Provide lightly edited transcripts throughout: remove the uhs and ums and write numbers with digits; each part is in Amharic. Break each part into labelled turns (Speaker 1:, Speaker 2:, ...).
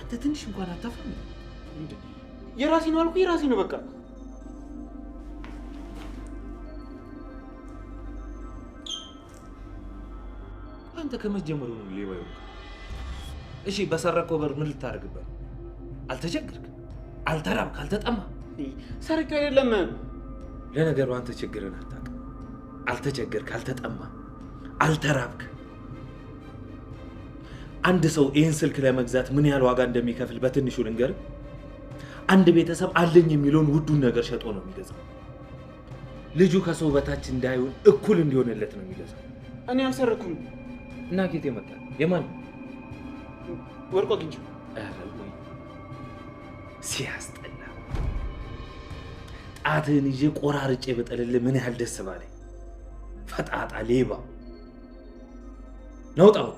Speaker 1: አንተ ትንሽ እንኳን አታፍርም እንዴ? የራሴ ነው አልኩ፣ የራሴ ነው በቃ። አንተ ከመጀመሩ ነው ሌባ ይሆንክ። እሺ በሰረቀው ብር ምን ልታደርግበት? አልተቸገርክ፣ አልተራብክ፣ አልተጠማ።
Speaker 2: ሰርቅ አይደለም።
Speaker 1: ለነገሩ አንተ ችግርን አታውቅም። አልተቸገርክ፣ አልተጠማ፣ አልተራብክ። አንድ ሰው ይህን ስልክ ለመግዛት ምን ያህል ዋጋ እንደሚከፍል በትንሹ ልንገር። አንድ ቤተሰብ አለኝ የሚለውን ውዱን ነገር ሸጦ ነው የሚገዛው። ልጁ ከሰው በታች እንዳይሆን እኩል እንዲሆንለት ነው የሚገዛው።
Speaker 2: እኔ አልሰረኩም።
Speaker 1: እና ጌት የመጣ የማን
Speaker 2: ወርቆ አግኝቼ።
Speaker 1: ሲያስጠላ። ጣትህን ይዤ ቆራርጬ በጠልልህ ምን ያህል ደስ ባለኝ። ፈጣጣ ሌባ ነውጣው።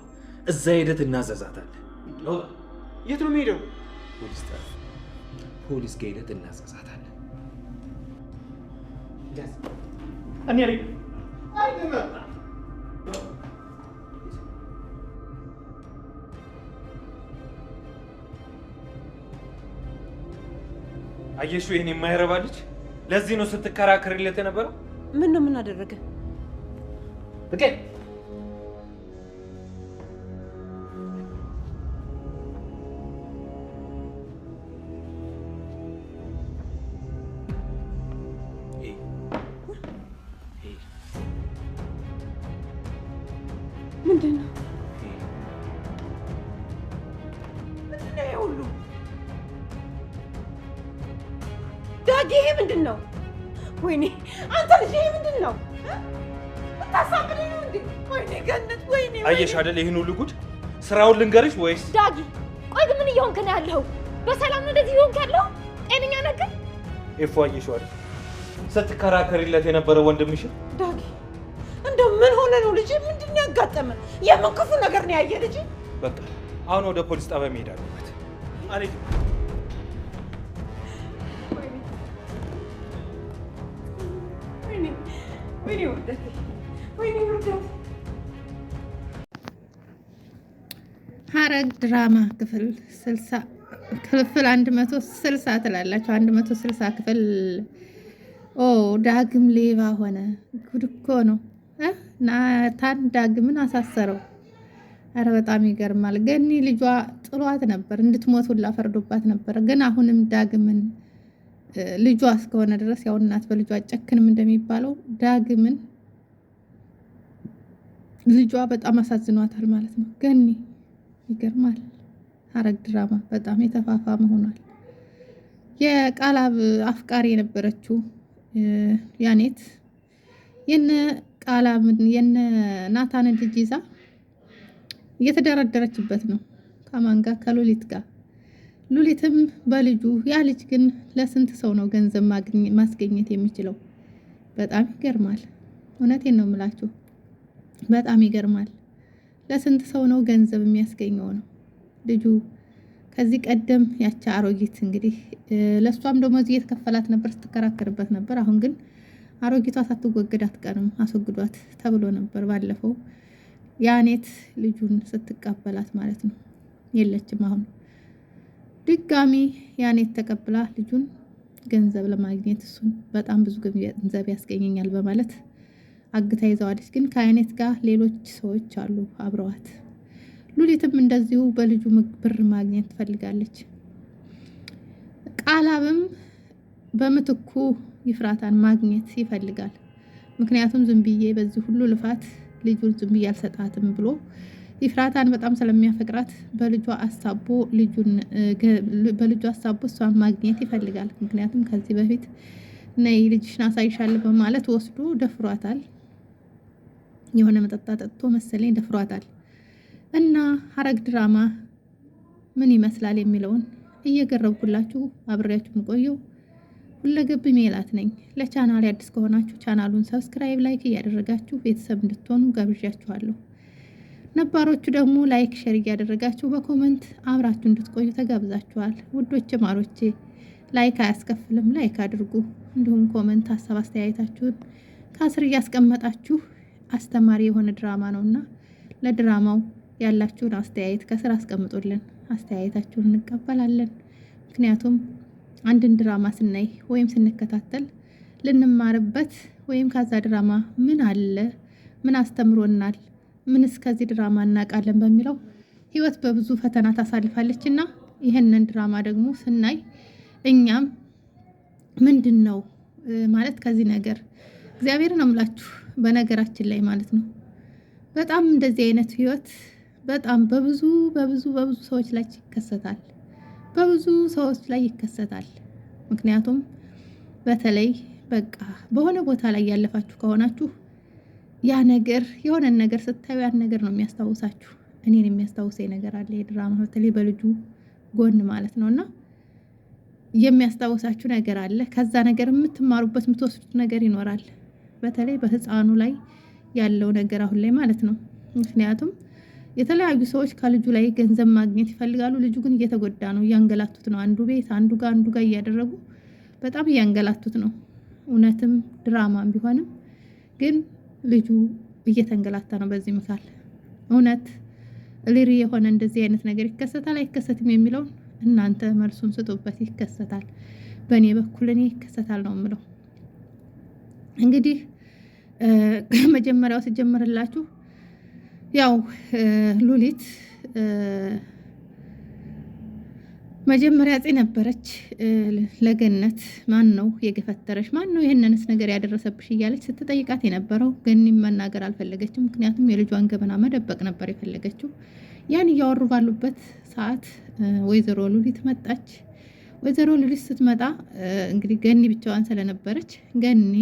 Speaker 1: እዛ ሄደት እናዘዛታለን።
Speaker 2: የት ነው የምሄደው?
Speaker 1: ፖሊስ ጋር ሄደት እናዘዛታለን።
Speaker 2: እኔ
Speaker 1: አየሹ ይሄን የማይረባ ልጅ። ለዚህ ነው ስትከራከርለት የነበረው።
Speaker 3: ምን ነው ምን አደረገ?
Speaker 1: በቃ
Speaker 3: ምንድን ነው ሁሉ? ዳጊ ይሄ ምንድን ነው? ወይኔ አንተ ልጅ ይሄ ምንድን ነው? ታሳብደኝ ነው እንዴ? ወይኔ ገነት፣ ወይኔ
Speaker 1: አየሽ አይደል ይሄን ሁሉ ጉድ። ስራውን ልንገርሽ ወይስ?
Speaker 4: ዳጊ ቆይ ግን ምን እየሆንክ ነው ያለው? በሰላም ነው እንደዚህ እየሆንክ ያለው? ጤነኛ ነገር
Speaker 1: ኤፎ አየሽው አይደል ስትከራከሪለት የነበረ ወንድምሽ።
Speaker 3: ዳጊ እንደው ምን ሆነ ነው ልጅ? ምንድን ነው ያጋጠመ? የምን ክፉ ነገር ነው ያየ ልጅ?
Speaker 1: በቃ አሁን ወደ ፖሊስ ጣቢያ መሄድ አለበት። አለኝ
Speaker 3: ወይኔ ውርደት፣ ወይኔ ውርደት።
Speaker 5: ሐረግ ድራማ ክፍል 160 ትላላችሁ። 160 ክፍል። ኦ ዳግም ሌባ ሆነ። ጉድ እኮ ነው። ናታን ዳግምን አሳሰረው። አረ በጣም ይገርማል። ገኒ ልጇ ጥሏት ነበር፣ እንድትሞት ሁላ ፈርዶባት ነበር። ግን አሁንም ዳግምን ልጇ እስከሆነ ድረስ ያው እናት በልጇ ጨክንም እንደሚባለው ዳግምን ልጇ በጣም አሳዝኗታል ማለት ነው። ገኒ ይገርማል። ሐረግ ድራማ በጣም የተፋፋመ ሆኗል። የቃላብ አፍቃሪ የነበረችው ያኔት የነ ቃላምን የነ ናታንን ልጅ ይዛ እየተደረደረችበት ነው። ከማን ጋር? ከሉሊት ጋር። ሉሊትም በልጁ ያ ልጅ ግን ለስንት ሰው ነው ገንዘብ ማስገኘት የሚችለው? በጣም ይገርማል። እውነቴን ነው የምላችሁ፣ በጣም ይገርማል። ለስንት ሰው ነው ገንዘብ የሚያስገኘው ነው ልጁ። ከዚህ ቀደም ያቻ አሮጊት እንግዲህ ለሷም ደሞዝ እየተከፈላት ነበር፣ ስትከራከርበት ነበር። አሁን ግን አሮጊቷ ሳትወገድ አትቀርም፣ አስወግዷት ተብሎ ነበር ባለፈው ያኔት ልጁን ስትቀበላት ማለት ነው። የለችም። አሁን ድጋሚ ያኔት ተቀብላ ልጁን ገንዘብ ለማግኘት እሱን በጣም ብዙ ገንዘብ ያስገኘኛል በማለት አግታ ይዘዋለች። ግን ከያኔት ጋር ሌሎች ሰዎች አሉ አብረዋት። ሉሊትም እንደዚሁ በልጁ ብር ማግኘት ትፈልጋለች። ቃላብም በምትኩ ይፍራታን ማግኘት ይፈልጋል። ምክንያቱም ዝም ብዬ በዚህ ሁሉ ልፋት ልጁን ዝም ብዬ አልሰጣትም ብሎ ይፍራታን በጣም ስለሚያፈቅራት በልጇ አሳቦ እሷን ማግኘት ይፈልጋል። ምክንያቱም ከዚህ በፊት ነይ ልጅሽን አሳይሻለሁ በማለት ወስዶ ደፍሯታል። የሆነ መጠጣ ጠጥቶ መሰለኝ ደፍሯታል። እና ሐረግ ድራማ ምን ይመስላል የሚለውን እየገረብኩላችሁ አብሬያችሁ ቆየው። ሁለገብ ሜላት ነኝ። ለቻናሌ አዲስ ከሆናችሁ ቻናሉን ሰብስክራይብ፣ ላይክ እያደረጋችሁ ቤተሰብ እንድትሆኑ ጋብዣችኋለሁ። ነባሮቹ ደግሞ ላይክ፣ ሼር እያደረጋችሁ በኮመንት አብራችሁ እንድትቆዩ ተጋብዛችኋል። ውዶቼ ማሮቼ ላይክ አያስከፍልም፣ ላይክ አድርጉ። እንዲሁም ኮመንት ሀሳብ አስተያየታችሁን ከስር እያስቀመጣችሁ አስተማሪ የሆነ ድራማ ነውና ለድራማው ያላችሁን አስተያየት ከስር አስቀምጡልን። አስተያየታችሁን እንቀበላለን። ምክንያቱም አንድን ድራማ ስናይ ወይም ስንከታተል ልንማርበት ወይም ከዛ ድራማ ምን አለ፣ ምን አስተምሮናል፣ ምን እስከዚህ ድራማ እናውቃለን በሚለው ህይወት በብዙ ፈተና ታሳልፋለች እና ይህንን ድራማ ደግሞ ስናይ እኛም ምንድን ነው ማለት ከዚህ ነገር እግዚአብሔር ነው የምላችሁ። በነገራችን ላይ ማለት ነው በጣም እንደዚህ አይነት ህይወት በጣም በብዙ ሰዎች ላይ ይከሰታል። በብዙ ሰዎች ላይ ይከሰታል። ምክንያቱም በተለይ በቃ በሆነ ቦታ ላይ ያለፋችሁ ከሆናችሁ ያ ነገር የሆነን ነገር ስታዩ ያን ነገር ነው የሚያስታውሳችሁ። እኔን የሚያስታውሰኝ ነገር አለ የድራማ በተለይ በልጁ ጎን ማለት ነውና የሚያስታውሳችሁ ነገር አለ። ከዛ ነገር የምትማሩበት የምትወስዱት ነገር ይኖራል። በተለይ በህፃኑ ላይ ያለው ነገር አሁን ላይ ማለት ነው። ምክንያቱም የተለያዩ ሰዎች ከልጁ ላይ ገንዘብ ማግኘት ይፈልጋሉ። ልጁ ግን እየተጎዳ ነው፣ እያንገላቱት ነው። አንዱ ቤት አንዱ ጋር እያደረጉ በጣም እያንገላቱት ነው። እውነትም ድራማም ቢሆንም ግን ልጁ እየተንገላታ ነው። በዚህ ምካል እውነት ሊሪ የሆነ እንደዚህ አይነት ነገር ይከሰታል አይከሰትም የሚለውን እናንተ መልሱን ስጡበት። ይከሰታል፣ በእኔ በኩል እኔ ይከሰታል ነው የምለው። እንግዲህ መጀመሪያው ሲጀምርላችሁ ያው ሉሊት መጀመሪያ ጽ ነበረች ለገነት ማን ነው የገፈተረሽ፣ ማን ነው ይህንንስ ነገር ያደረሰብሽ እያለች ስትጠይቃት የነበረው ገኒም መናገር አልፈለገችም። ምክንያቱም የልጇን ገበና መደበቅ ነበር የፈለገችው። ያን እያወሩ ባሉበት ሰዓት ወይዘሮ ሉሊት መጣች። ወይዘሮ ሉሊት ስትመጣ እንግዲህ ገኒ ብቻዋን ስለነበረች ገኒ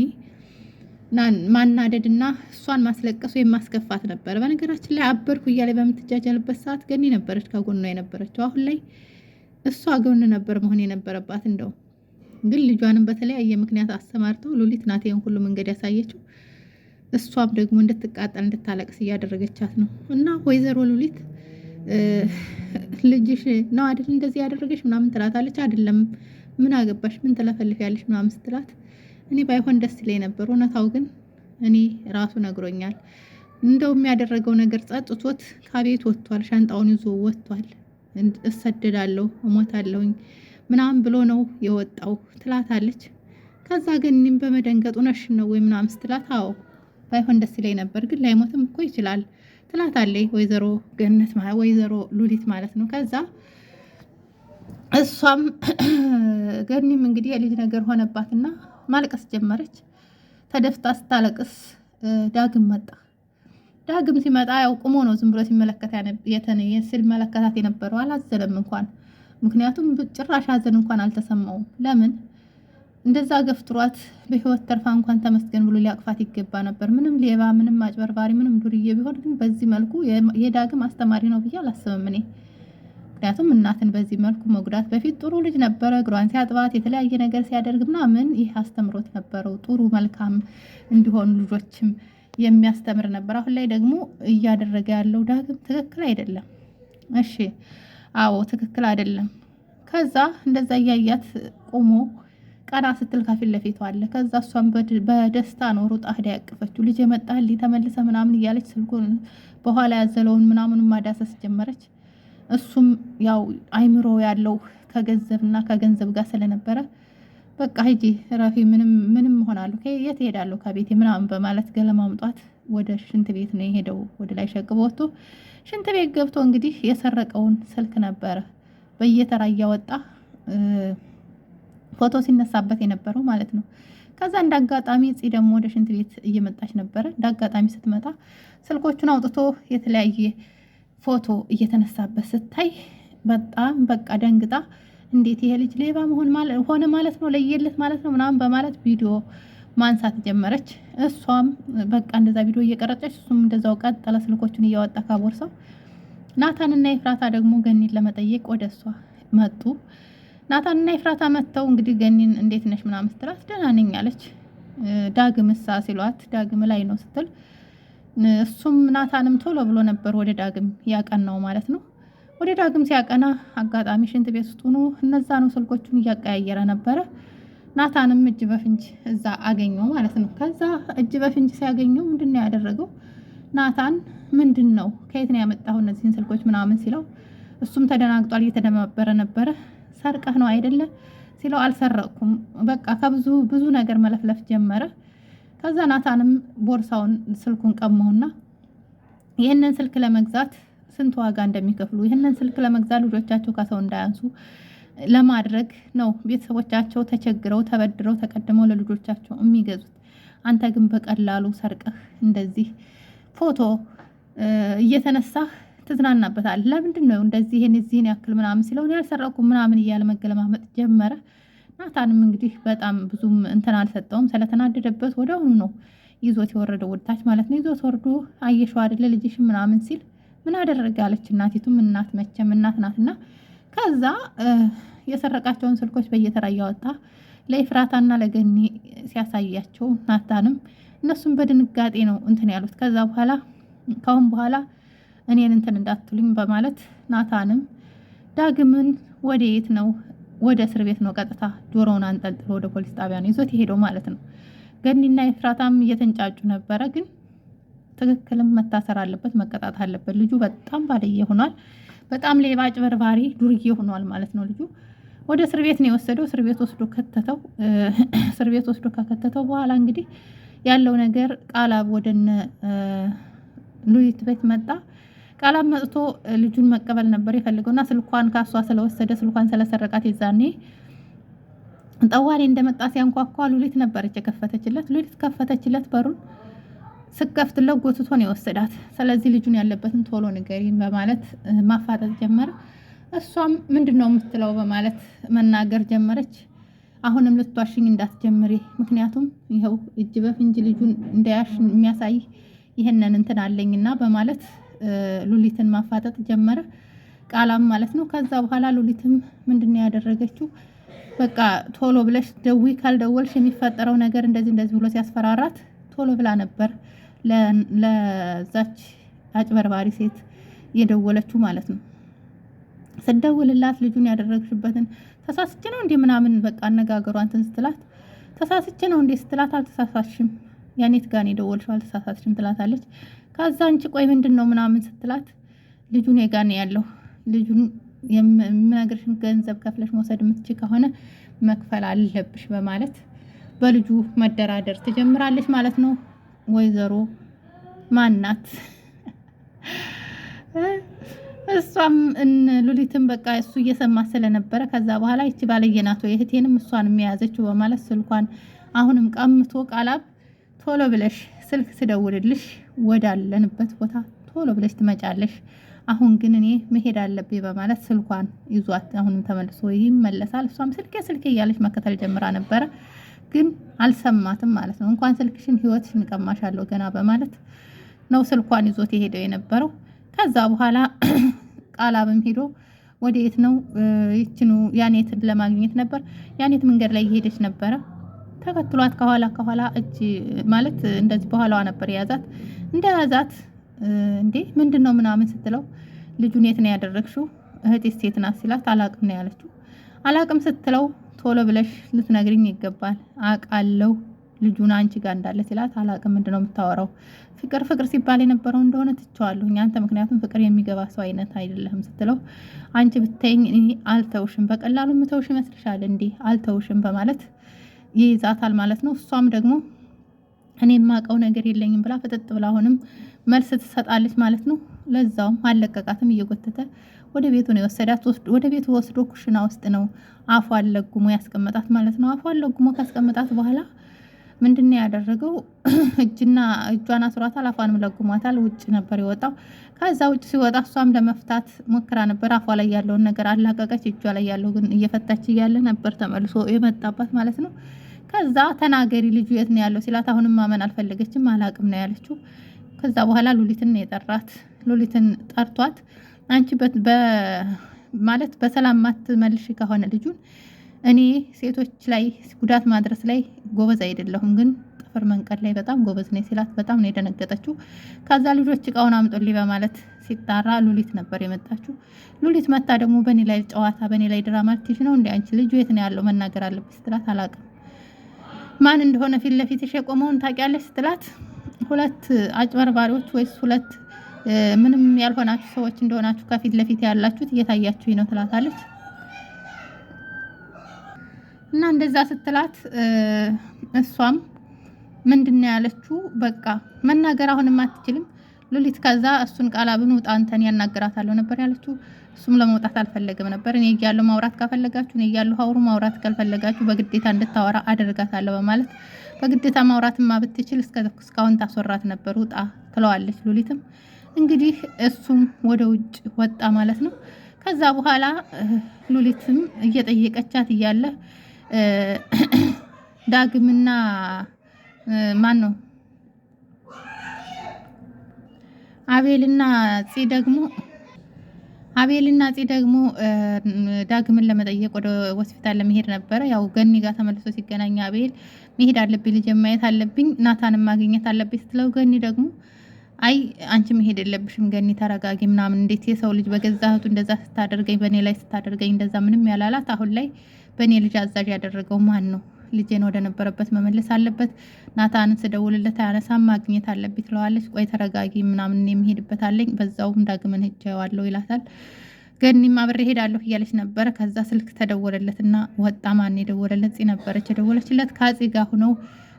Speaker 5: ማናደድና እሷን ማስለቀስ ወይም ማስከፋት ነበር። በነገራችን ላይ አበርኩ እያለ በምትጃጃልበት ሰዓት ገኒ ነበረች ከጎኗ የነበረችው። አሁን ላይ እሷ ጎን ነበር መሆን የነበረባት። እንደው ግን ልጇንም በተለያየ ምክንያት አሰማርተው ሉሊት ናት ይሄን ሁሉ መንገድ ያሳየችው። እሷም ደግሞ እንድትቃጠል እንድታለቅስ እያደረገቻት ነው። እና ወይዘሮ ሉሊት ልጅሽ ነው አይደል እንደዚህ ያደረገች ምናምን ትላታለች። አይደለም ምን አገባሽ ምን ትለፈልፊያለሽ ምናምን ስትላት እኔ ባይሆን ደስ ይለኝ ነበር። እውነታው ግን እኔ ራሱ ነግሮኛል። እንደው የሚያደረገው ነገር ጸጥቶት ከቤት ወጥቷል። ሻንጣውን ይዞ ወጥቷል። እሰደዳለሁ እሞታለሁኝ ምናምን ብሎ ነው የወጣው ትላታለች። ከዛ ግን እኔም በመደንገጡ ነሽ ነው ወይ ምናምን ስትላት አዎ ባይሆን ደስ ይለኝ ነበር ግን ላይሞትም እኮ ይችላል ትላታለች ወይዘሮ ገነት ወይዘሮ ሉሊት ማለት ነው። ከዛ እሷም ገኒም እንግዲህ የልጅ ነገር ሆነባትና ማልቀስ ጀመረች። ተደፍታ ስታለቅስ ዳግም መጣ። ዳግም ሲመጣ ያው ቁሞ ነው ዝም ብሎ ሲመለከታት የነበረው። አላዘለም እንኳን ምክንያቱም ጭራሽ ሀዘን እንኳን አልተሰማውም። ለምን እንደዛ ገፍትሯት በህይወት ተርፋ እንኳን ተመስገን ብሎ ሊያቅፋት ይገባ ነበር። ምንም ሌባ ምንም አጭበርባሪ ምንም ዱርዬ ቢሆን ግን በዚህ መልኩ የዳግም አስተማሪ ነው ብዬ አላስብም እኔ። ምክንያቱም እናትን በዚህ መልኩ መጉዳት በፊት ጥሩ ልጅ ነበረ፣ እግሯን ሲያጥባት የተለያየ ነገር ሲያደርግ ምናምን ይህ አስተምሮት ነበረው። ጥሩ መልካም እንዲሆኑ ልጆችም የሚያስተምር ነበር። አሁን ላይ ደግሞ እያደረገ ያለው ዳግም ትክክል አይደለም። እሺ አዎ ትክክል አይደለም። ከዛ እንደዛ እያያት ቆሞ ቀና ስትል ከፊት ለፊቷ አለ። ከዛ እሷን በደስታ ነው ሩጣ ሄዳ ያቀፈችው። ልጅ የመጣልኝ ተመልሰ ምናምን እያለች ስልኩን በኋላ ያዘለውን ምናምን ማዳሰስ ጀመረች። እሱም ያው አይምሮ ያለው ከገንዘብና ከገንዘብ ጋር ስለነበረ በቃ ሂጂ ራፊ ምንም ሆናለሁ የት ሄዳለሁ ከቤቴ ምናምን በማለት ገለማምጧት ወደ ሽንት ቤት ነው የሄደው። ወደ ላይ ሸቅቦ ወጥቶ ሽንት ቤት ገብቶ እንግዲህ የሰረቀውን ስልክ ነበረ በየተራ እያወጣ ፎቶ ሲነሳበት የነበረው ማለት ነው። ከዛ እንዳጋጣሚ ጽ ደግሞ ወደ ሽንት ቤት እየመጣች ነበረ። እንዳጋጣሚ ስትመጣ ስልኮቹን አውጥቶ የተለያየ ፎቶ እየተነሳበት ስታይ በጣም በቃ ደንግጣ እንዴት ይሄ ልጅ ሌባ ሆነ ማለት ነው ለየለት ማለት ነው ምናምን በማለት ቪዲዮ ማንሳት ጀመረች። እሷም በቃ እንደዛ ቪዲዮ እየቀረጸች እሱም እንደዛው ቀጠለ ስልኮቹን እያወጣ ካቦርሰው። ናታንና ኤፍራታ ደግሞ ገኒን ለመጠየቅ ወደ እሷ መጡ። ናታንና ኤፍራታ መጥተው እንግዲህ ገኒን እንዴት ነሽ ምናምን ስትላት ደህና ነኝ አለች። ዳግምሳ ሲሏት ዳግም ላይ ነው ስትል እሱም ናታንም ቶሎ ብሎ ነበር ወደ ዳግም ያቀናው ማለት ነው። ወደ ዳግም ሲያቀና አጋጣሚ ሽንት ቤት ውስጥ ሆኖ እነዛኑ ስልኮቹን እያቀያየረ ነበረ። ናታንም እጅ በፍንጅ እዛ አገኘው ማለት ነው። ከዛ እጅ በፍንጅ ሲያገኘው ምንድን ነው ያደረገው? ናታን ምንድን ነው ከየት ነው ያመጣው እነዚህን ስልኮች ምናምን ሲለው እሱም ተደናግጧል፣ እየተደማበረ ነበረ። ሰርቀህ ነው አይደለ ሲለው አልሰረቅኩም፣ በቃ ብዙ ነገር መለፍለፍ ጀመረ። ከዛ ናታንም ቦርሳውን ስልኩን ቀማውና ይህንን ስልክ ለመግዛት ስንት ዋጋ እንደሚከፍሉ ይህንን ስልክ ለመግዛት ልጆቻቸው ከሰው እንዳያንሱ ለማድረግ ነው ቤተሰቦቻቸው ተቸግረው ተበድረው ተቀድመው ለልጆቻቸው የሚገዙት። አንተ ግን በቀላሉ ሰርቀህ እንደዚህ ፎቶ እየተነሳህ ትዝናናበታል። ለምንድን ነው እንደዚህ ይህን ያክል ምናምን ሲለው ያልሰረኩም ምናምን እያለ መገለማመጥ ጀመረ። ናታንም እንግዲህ በጣም ብዙም እንትን አልሰጠውም። ስለተናደደበት ወደ አሁኑ ነው ይዞት የወረደው ወደታች ማለት ነው። ይዞት ወርዶ አየሽው አይደለ ልጅሽ ምናምን ሲል ምን አደረገ አለች እናቲቱም። እናት መቼም እናት ናትና ከዛ የሰረቃቸውን ስልኮች በየተራ እያወጣ ለኤፍራታና ለገኒ ሲያሳያቸው ናታንም እነሱም በድንጋጤ ነው እንትን ያሉት። ከዛ በኋላ ካሁን በኋላ እኔን እንትን እንዳትሉኝ በማለት ናታንም ዳግምን ወደ የት ነው ወደ እስር ቤት ነው ቀጥታ ጆሮውን አንጠልጥሎ ወደ ፖሊስ ጣቢያ ነው ይዞት የሄደው ማለት ነው። ገኒና ኤፍራታም እየተንጫጩ ነበረ። ግን ትክክልም መታሰር አለበት፣ መቀጣት አለበት። ልጁ በጣም ባለየ ሆኗል። በጣም ሌባ አጭበርባሪ ዱርዬ ሆኗል ማለት ነው። ልጁ ወደ እስር ቤት ነው የወሰደው። እስር ቤት ወስዶ ከተተው። እስር ቤት ወስዶ ከከተተው በኋላ እንግዲህ ያለው ነገር ቃላብ ወደነ ሉሊት ቤት መጣ። ቃላብ መጥቶ ልጁን መቀበል ነበር የፈልገውና ስልኳን ካሷ ስለወሰደ ስልኳን ስለሰረቃት ይዛኔ ጠዋሪ እንደመጣ ሲያንኳኳ ሉሊት ነበረች የከፈተችለት። ሉሊት ከፈተችለት በሩን። ስከፍትለው ጎትቶ ነው የወሰዳት። ስለዚህ ልጁን ያለበትን ቶሎ ንገሪን በማለት ማፋጠጥ ጀመረ። እሷም ምንድነው የምትለው በማለት መናገር ጀመረች። አሁንም ልትዋሽኝ እንዳትጀምሪ፣ ምክንያቱም ይኸው እጅ በፍንጅ ልጁን እንዳያሽ የሚያሳይ ይሄንን እንትን አለኝና በማለት ሉሊትን ማፋጠጥ ጀመረ። ቃላም ማለት ነው። ከዛ በኋላ ሉሊትም ምንድነው ያደረገችው? በቃ ቶሎ ብለሽ ደዊ ካልደወልሽ የሚፈጠረው ነገር እንደዚህ ብሎ ሲያስፈራራት ቶሎ ብላ ነበር ለዛች አጭበርባሪ ሴት የደወለችው ማለት ነው። ስደውልላት ልጁን ያደረግሽበትን ተሳስቼ ነው እንዴ ምናምን በቃ አነጋገሯን እንትን ስትላት ተሳስቼ ነው እንዴ ስትላት አልተሳሳሽም፣ ያኔት ጋር ነው የደወልሽው አልተሳሳሽም ትላታለች። ከዛ አንቺ ቆይ ምንድነው ምናምን ስትላት ልጁን የጋር ነው ያለው፣ ልጁን የምነግርሽን ገንዘብ ከፍለሽ መውሰድ የምትችይ ከሆነ መክፈል አለብሽ በማለት በልጁ መደራደር ትጀምራለች ማለት ነው። ወይዘሮ ማናት እሷም ሉሊትም በቃ እሱ እየሰማ ስለነበረ ከዛ በኋላ ይቺ ባለየናት ወይ እህቴንም እሷን የሚያዘችው በማለት ስልኳን አሁንም ቀምቶ ቃላብ ቶሎ ብለሽ ስልክ ስደውልልሽ ወዳለንበት ቦታ ቶሎ ብለሽ ትመጫለሽ፣ አሁን ግን እኔ መሄድ አለብኝ በማለት ስልኳን ይዟት አሁንም ተመልሶ ይመለሳል። እሷም ስልኬ እያለች መከተል ጀምራ ነበረ፣ ግን አልሰማትም ማለት ነው። እንኳን ስልክሽን ህይወትሽን ቀማሻለሁ ገና በማለት ነው ስልኳን ይዞት የሄደው የነበረው። ከዛ በኋላ ቃላብም ሄዶ ወዴት ነው ይችኑ ያኔትን ለማግኘት ነበር። ያኔት መንገድ ላይ እየሄደች ነበረ። ተከትሏት ከኋላ እጅ ማለት እንደዚህ በኋላዋ ነበር የያዛት። እንደያዛት እንዴ ምንድነው ምናምን ስትለው ልጁን የት ነው ያደረግሽው? እህቴ ሴት ናት ሲላት አላቅም ነው ያለችው። አላቅም ስትለው ቶሎ ብለሽ ልትነግሪኝ ይገባል፣ አቃለው ልጁን አንቺ ጋር እንዳለ ሲላት አላቅም ምንድነው የምታወራው? ፍቅር ሲባል የነበረው እንደሆነ ትቸዋለሁ አንተ፣ ምክንያቱም ፍቅር የሚገባ ሰው አይነት አይደለም ስትለው አንቺ ብትይኝ እኔ አልተውሽም፣ በቀላሉ ምተውሽ ይመስልሻል እንዴ? አልተውሽም በማለት ይይዛታል ማለት ነው። እሷም ደግሞ እኔ የማውቀው ነገር የለኝም ብላ ፍጥጥ ብላ አሁንም መልስ ትሰጣለች ማለት ነው። ለዛውም አለቀቃትም፣ እየጎተተ ወደ ቤቱ ነው የወሰዳት። ወደ ቤቱ ወስዶ ኩሽና ውስጥ ነው አፏን ለጉሞ ያስቀመጣት ማለት ነው። አፏን ለጉሞ ካስቀመጣት በኋላ ምንድነው ያደረገው? እጇን አስሯታል፣ አፏንም ለጉሟታል። ውጭ ነበር የወጣው። ከዛ ውጭ ሲወጣ እሷም ለመፍታት ሞክራ ነበር። አፏ ላይ ያለውን ነገር አላቀቀች። እጇ ላይ ያለው ግን እየፈታች እያለ ነበር ተመልሶ የመጣባት ማለት ነው። ከዛ ተናገሪ ልጁ የት ነው ያለው ሲላት አሁንም ማመን አልፈለገችም። አላቅም ነው ያለችው። ከዛ በኋላ ሉሊትን የጠራት ሉሊትን ጠርቷት አንቺ ማለት በሰላም ማትመልሽ ከሆነ ልጁን እኔ ሴቶች ላይ ጉዳት ማድረስ ላይ ጎበዝ አይደለሁም፣ ግን ጥፍር መንቀድ ላይ በጣም ጎበዝ ነኝ ሲላት በጣም ነው የደነገጠችው። ከዛ ልጆች እቃውን አምጡልኝ በማለት ሲጣራ ሉሊት ነበር የመጣችው። ሉሊት መታ ደግሞ በእኔ ላይ ጨዋታ በእኔ ላይ ድራማ ልትይዥ ነው እንዴ? አንቺ ልጁ የት ነው ያለው መናገር አለብሽ ስትላት አላቅም ማን እንደሆነ ፊት ለፊትሽ የቆመውን ታውቂያለሽ ስትላት ሁለት አጭበርባሪዎች ወይስ ሁለት ምንም ያልሆናችሁ ሰዎች እንደሆናችሁ ከፊት ለፊት ያላችሁት እየታያችሁኝ ነው ትላታለች። እና እንደዛ ስትላት እሷም ምንድነው ያለችው? በቃ መናገር አሁንም አትችልም ሉሊት። ከዛ እሱን ቃላብን ውጣ አንተን ያናግራታለሁ ነበር ያለችው። እሱም ለመውጣት አልፈለገም ነበር። እኔ እያለሁ ማውራት ካፈለጋችሁ እኔ እያለሁ አውሩ፣ ማውራት ካልፈለጋችሁ በግዴታ እንድታወራ አደርጋታለሁ በማለት በግዴታ ማውራትማ ብትችል እስካሁን ታስወራት ነበር፣ ውጣ ትለዋለች ሉሊትም። እንግዲህ እሱም ወደ ውጭ ወጣ ማለት ነው። ከዛ በኋላ ሉሊትም እየጠየቀቻት እያለ ዳግምና ማን ነው አቤልና ፂ ደግሞ ዳግምን ለመጠየቅ ወደ ሆስፒታል ለመሄድ ነበረ። ያው ገኒ ጋር ተመልሶ ሲገናኝ አቤል መሄድ አለብኝ፣ ልጅ ማየት አለብኝ፣ ናታንም ማግኘት አለብኝ ስትለው ገኒ ደግሞ አይ አንቺ መሄድ የለብሽም ገኒ ተረጋጊ ምናምን፣ እንዴት የሰው ልጅ በገዛ እህቱ እንደዛ ስታደርገኝ በእኔ ላይ ስታደርገኝ እንደዛ ምንም ያላላት፣ አሁን ላይ በእኔ ልጅ አዛዥ ያደረገው ማን ነው? ልጄን ወደ ነበረበት መመለስ አለበት። ናታንን ስደውልለት አያነሳም፣ ማግኘት አለብኝ ትለዋለች። ቆይ ተረጋጊ ምናምን የሚሄድበት አለኝ፣ በዛውም ዳግምን ሄጄዋለሁ ይላታል። ገኒም አብሬ ሄዳለሁ እያለች ነበረ። ከዛ ስልክ ተደወለለትና ወጣ። ማን የደወለለት? ፂ ነበረች የደወለችለት። ከፂ ጋር ሁነው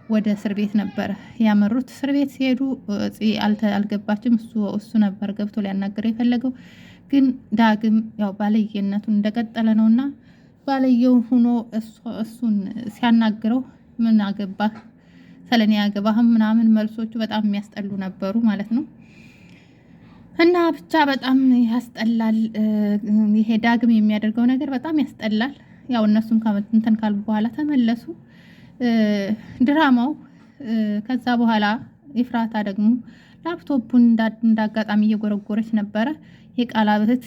Speaker 5: ወደ እስር ቤት ነበረ ያመሩት። እስር ቤት ሲሄዱ ፂ አልገባችም። እሱ ነበር ገብቶ ሊያናገር የፈለገው። ግን ዳግም ያው ባለየነቱን እንደቀጠለ ነውና ባለየው ሆኖ እሱን ሲያናግረው ምን አገባህ ስለኔ ያገባህም ምናምን መልሶቹ በጣም የሚያስጠሉ ነበሩ ማለት ነው። እና ብቻ በጣም ያስጠላል። ይሄ ዳግም የሚያደርገው ነገር በጣም ያስጠላል። ያው እነሱም እንትን ካሉ በኋላ ተመለሱ ድራማው። ከዛ በኋላ ኤፍራታ ደግሞ ላፕቶፑን እንዳጋጣሚ እየጎረጎረች ነበረ። የቃላብ እህት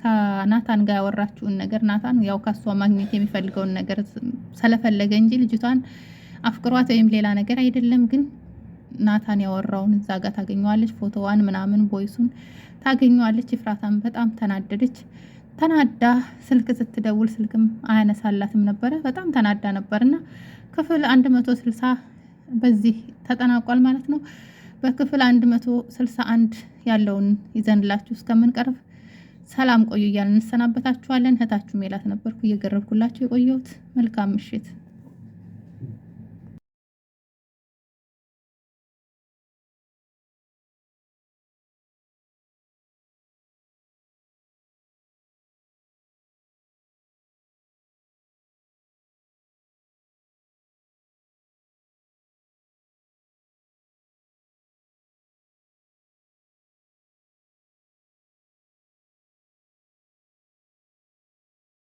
Speaker 5: ከናታን ጋር ያወራችውን ነገር ናታን ያው ከሷ ማግኘት የሚፈልገውን ነገር ስለፈለገ እንጂ ልጅቷን አፍቅሯት ወይም ሌላ ነገር አይደለም። ግን ናታን ያወራውን እዛ ጋር ታገኘዋለች። ፎቶዋን ምናምን ቦይሱን ታገኘዋለች። ኤፍራታም በጣም ተናደደች። ተናዳ ስልክ ስትደውል ስልክም አያነሳላትም ነበረ። በጣም ተናዳ ነበርና ክፍል 160 በዚህ ተጠናቋል ማለት ነው። በክፍል 161 ያለውን ይዘንላችሁ እስከምንቀርብ ሰላም ቆዩ እያልን እንሰናበታችኋለን። እህታችሁ ሜላት ነበርኩ እየገረብኩላችሁ የቆየሁት። መልካም ምሽት።